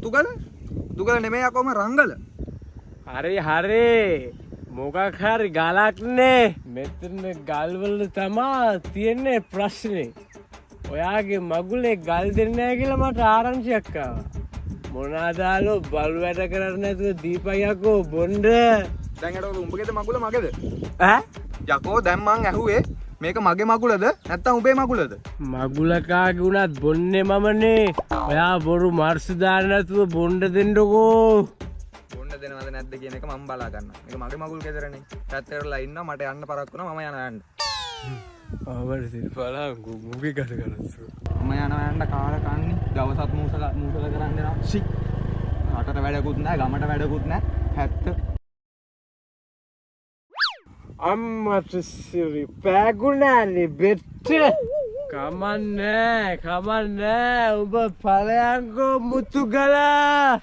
මුතුගල මුතුගල නෙමෙයි අකෝම රංගල. හරි මොකක් හරි ගලක්නේ මෙතන ගල්වල තමා තියෙන්නේ ප්‍රශ්නේ. ඔයාගේ මගුලේ ගල් දෙන්නේ නැහැ කියලා මට ආරංචියක් ආවා. මොනවාදාලෝ බල් වැඩ කරන්නේ නැතුව දීපයකෝ බොණ්ඩ. දැන් අර උඹගේද මගුල මගේද? ඈ යකෝ දැන් මං ඇහුවේ මේක මගේ මගුලද නැත්නම් උඹේ මගුලද? මගුලකාගේ උනත් බොන්නේ මමනේ. ඔයා බොරු මර්සු දාන්න නැතුව බොණ්ඩ දෙන්නකෝ. බොන්න දෙනවද නැද්ද කියන එක මම බලා ගන්නවා. මේක මගේ මගුල් ගෙදරනේ. පැත්තටලා ඉන්නවා මට යන්න පරක් වුණා මම යන්න. ආවර්සිල් බලංගු මුගේ කත කරස්සු. මම යන්න කාල කන්නේ. දවසත් මූසල කරන්න යනවා. සි. රටට වැඩකුත් නැහැ, ගමට වැඩකුත් නැහැ. 70 අම්මට සිරි පෑගුණානේ බෙට්ට. කමන්නේ උඹ ඵලයන්කෝ මුතුගලා.